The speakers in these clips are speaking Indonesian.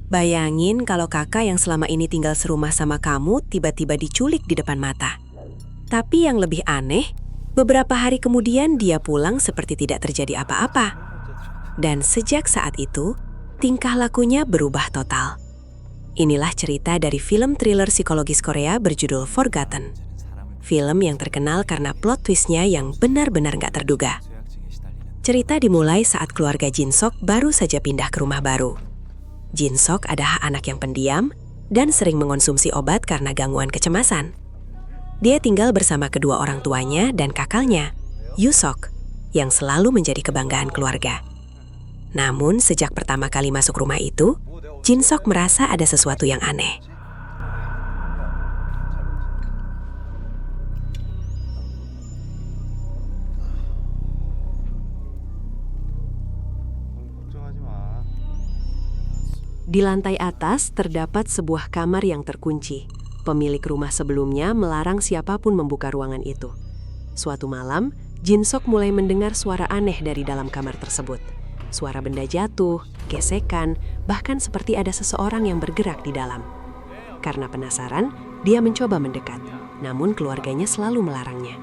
Bayangin kalau kakak yang selama ini tinggal serumah sama kamu tiba-tiba diculik di depan mata. Tapi yang lebih aneh, beberapa hari kemudian dia pulang seperti tidak terjadi apa-apa. Dan sejak saat itu, tingkah lakunya berubah total. Inilah cerita dari film thriller psikologis Korea berjudul Forgotten. Film yang terkenal karena plot twist-nya yang benar-benar nggak terduga. Cerita dimulai saat keluarga Jin Sok baru saja pindah ke rumah baru. Jin Sok adalah anak yang pendiam dan sering mengonsumsi obat karena gangguan kecemasan. Dia tinggal bersama kedua orang tuanya dan kakaknya, Yoo Sok, yang selalu menjadi kebanggaan keluarga. Namun sejak pertama kali masuk rumah itu, Jin Sok merasa ada sesuatu yang aneh. Di lantai atas terdapat sebuah kamar yang terkunci. Pemilik rumah sebelumnya melarang siapapun membuka ruangan itu. Suatu malam, Jin Sok mulai mendengar suara aneh dari dalam kamar tersebut. Suara benda jatuh, gesekan, bahkan seperti ada seseorang yang bergerak di dalam. Karena penasaran, dia mencoba mendekat, namun keluarganya selalu melarangnya.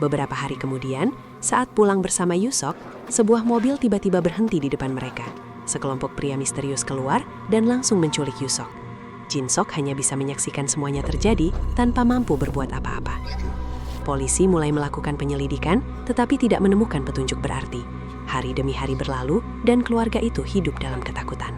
Beberapa hari kemudian, saat pulang bersama Yoo Sok, sebuah mobil tiba-tiba berhenti di depan mereka. Sekelompok pria misterius keluar dan langsung menculik Yoo Sok. Jin Sok hanya bisa menyaksikan semuanya terjadi tanpa mampu berbuat apa-apa. Polisi mulai melakukan penyelidikan, tetapi tidak menemukan petunjuk berarti. Hari demi hari berlalu, dan keluarga itu hidup dalam ketakutan.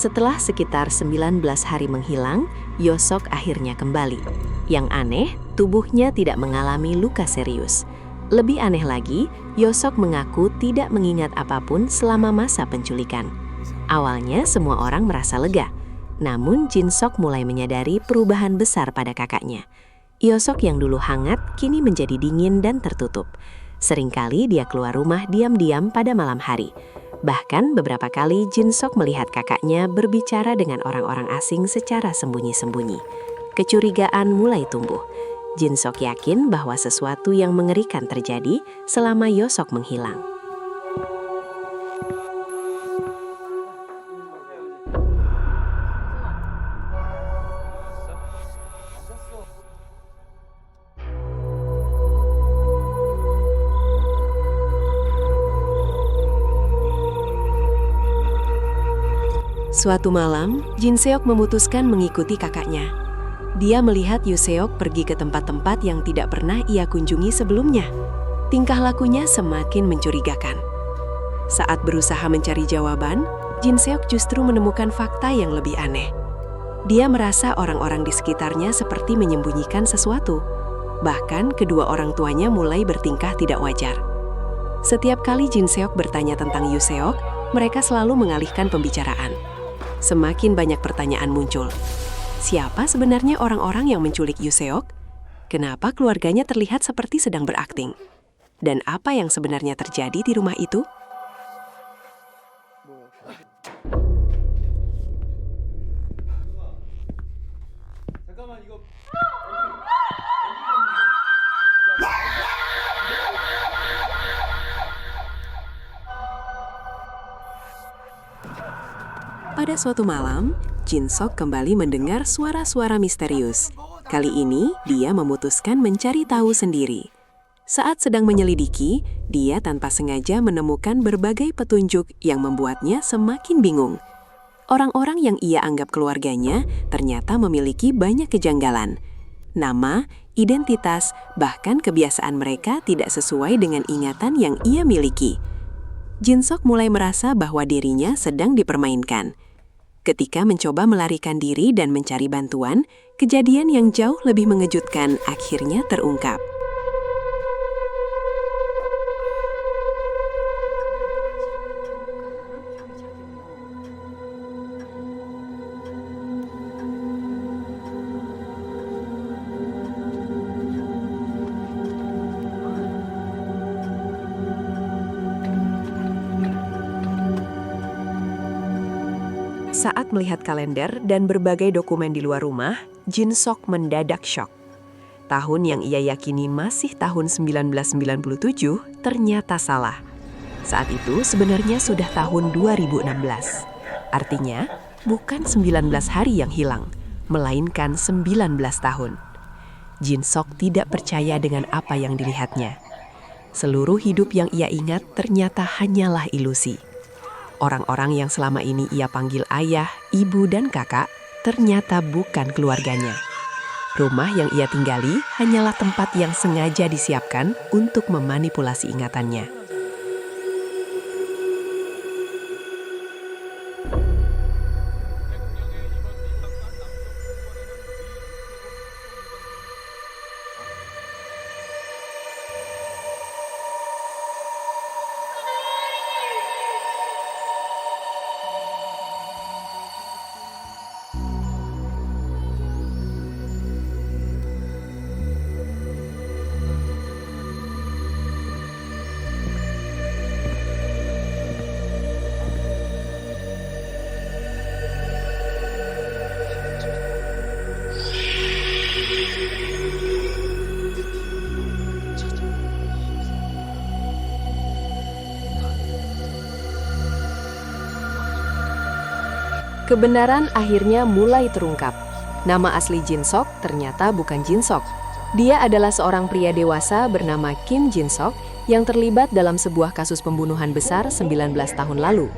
Setelah sekitar 19 hari menghilang, Yoo Sok akhirnya kembali. Yang aneh, tubuhnya tidak mengalami luka serius. Lebih aneh lagi, Yoo Sok mengaku tidak mengingat apapun selama masa penculikan. Awalnya semua orang merasa lega, namun Jin Sok mulai menyadari perubahan besar pada kakaknya. Yoo Sok yang dulu hangat kini menjadi dingin dan tertutup. Seringkali dia keluar rumah diam-diam pada malam hari. Bahkan beberapa kali Jin Sok melihat kakaknya berbicara dengan orang-orang asing secara sembunyi-sembunyi. Kecurigaan mulai tumbuh. Jin Sok yakin bahwa sesuatu yang mengerikan terjadi selama Yoo Sok menghilang. Suatu malam, Jin Seok memutuskan mengikuti kakaknya. Dia melihat Yoo Seok pergi ke tempat-tempat yang tidak pernah ia kunjungi sebelumnya. Tingkah lakunya semakin mencurigakan. Saat berusaha mencari jawaban, Jin Seok justru menemukan fakta yang lebih aneh. Dia merasa orang-orang di sekitarnya seperti menyembunyikan sesuatu. Bahkan kedua orang tuanya mulai bertingkah tidak wajar. Setiap kali Jin Seok bertanya tentang Yoo Seok, mereka selalu mengalihkan pembicaraan. Semakin banyak pertanyaan muncul. Siapa sebenarnya orang-orang yang menculik Yoo Seok? Kenapa keluarganya terlihat seperti sedang berakting? Dan apa yang sebenarnya terjadi di rumah itu? Pada suatu malam, Jin Sok kembali mendengar suara-suara misterius. Kali ini, dia memutuskan mencari tahu sendiri. Saat sedang menyelidiki, dia tanpa sengaja menemukan berbagai petunjuk yang membuatnya semakin bingung. Orang-orang yang ia anggap keluarganya ternyata memiliki banyak kejanggalan. Nama, identitas, bahkan kebiasaan mereka tidak sesuai dengan ingatan yang ia miliki. Jin Sok mulai merasa bahwa dirinya sedang dipermainkan. Ketika mencoba melarikan diri dan mencari bantuan, kejadian yang jauh lebih mengejutkan akhirnya terungkap. Saat melihat kalender dan berbagai dokumen di luar rumah, Jin Sok mendadak syok. Tahun yang ia yakini masih tahun 1997 ternyata salah. Saat itu sebenarnya sudah tahun 2016. Artinya, bukan 19 hari yang hilang, melainkan 19 tahun. Jin Sok tidak percaya dengan apa yang dilihatnya. Seluruh hidup yang ia ingat ternyata hanyalah ilusi. Orang-orang yang selama ini ia panggil ayah, ibu, dan kakak ternyata bukan keluarganya. Rumah yang ia tinggali hanyalah tempat yang sengaja disiapkan untuk memanipulasi ingatannya. Kebenaran akhirnya mulai terungkap. Nama asli Jin Sok ternyata bukan Jin Sok. Dia adalah seorang pria dewasa bernama Kim Jin Sok yang terlibat dalam sebuah kasus pembunuhan besar 19 tahun lalu.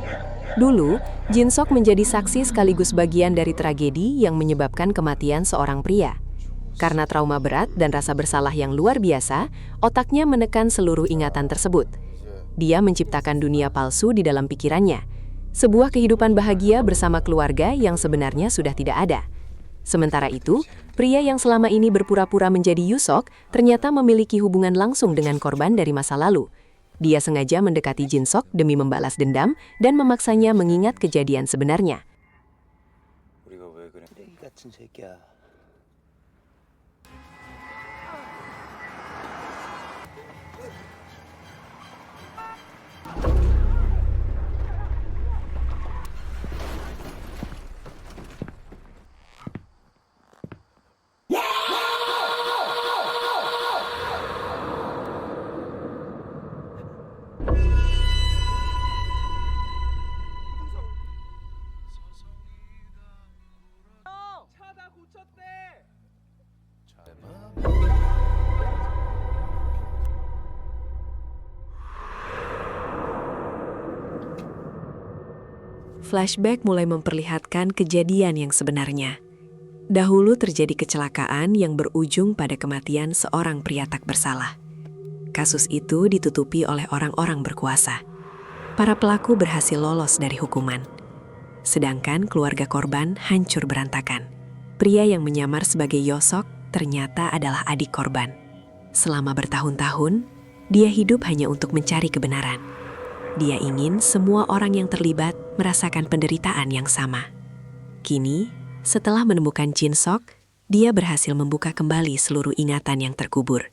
Dulu, Jin Sok menjadi saksi sekaligus bagian dari tragedi yang menyebabkan kematian seorang pria. Karena trauma berat dan rasa bersalah yang luar biasa, otaknya menekan seluruh ingatan tersebut. Dia menciptakan dunia palsu di dalam pikirannya. Sebuah kehidupan bahagia bersama keluarga yang sebenarnya sudah tidak ada. Sementara itu, pria yang selama ini berpura-pura menjadi Yusok ternyata memiliki hubungan langsung dengan korban dari masa lalu. Dia sengaja mendekati Jin Sok demi membalas dendam dan memaksanya mengingat kejadian sebenarnya. Flashback mulai memperlihatkan kejadian yang sebenarnya. Dahulu terjadi kecelakaan yang berujung pada kematian seorang pria tak bersalah. Kasus itu ditutupi oleh orang-orang berkuasa. Para pelaku berhasil lolos dari hukuman. Sedangkan keluarga korban hancur berantakan. Pria yang menyamar sebagai Yosok ternyata adalah adik korban. Selama bertahun-tahun, dia hidup hanya untuk mencari kebenaran. Dia ingin semua orang yang terlibat merasakan penderitaan yang sama. Kini, setelah menemukan Jin Sok, dia berhasil membuka kembali seluruh ingatan yang terkubur.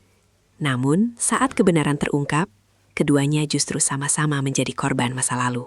Namun, saat kebenaran terungkap, keduanya justru sama-sama menjadi korban masa lalu.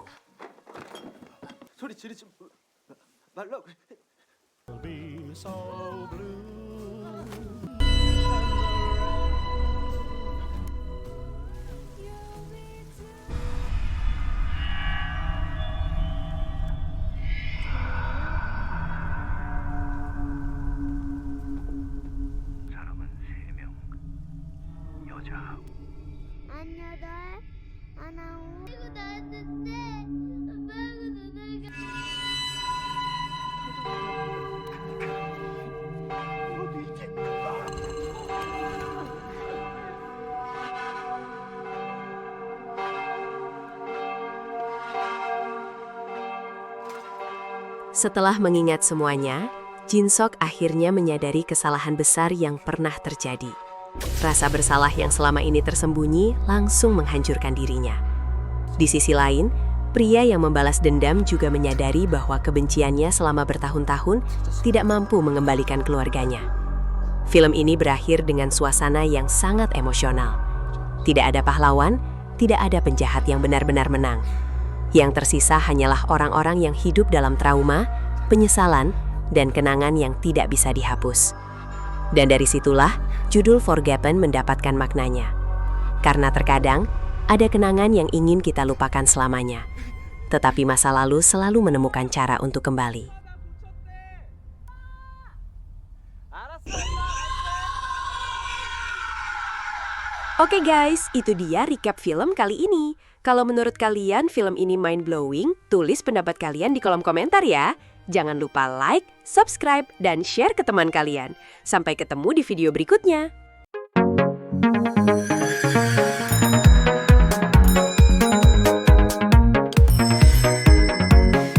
Setelah mengingat semuanya, Jin Sok akhirnya menyadari kesalahan besar yang pernah terjadi. Rasa bersalah yang selama ini tersembunyi langsung menghancurkan dirinya. Di sisi lain, pria yang membalas dendam juga menyadari bahwa kebenciannya selama bertahun-tahun tidak mampu mengembalikan keluarganya. Film ini berakhir dengan suasana yang sangat emosional. Tidak ada pahlawan, tidak ada penjahat yang benar-benar menang. Yang tersisa hanyalah orang-orang yang hidup dalam trauma, penyesalan, dan kenangan yang tidak bisa dihapus. Dan dari situlah judul Forgotten mendapatkan maknanya. Karena terkadang ada kenangan yang ingin kita lupakan selamanya, tetapi masa lalu selalu menemukan cara untuk kembali. Oke guys, itu dia recap film kali ini. Kalau menurut kalian film ini mind-blowing, tulis pendapat kalian di kolom komentar ya. Jangan lupa like, subscribe, dan share ke teman kalian. Sampai ketemu di video berikutnya.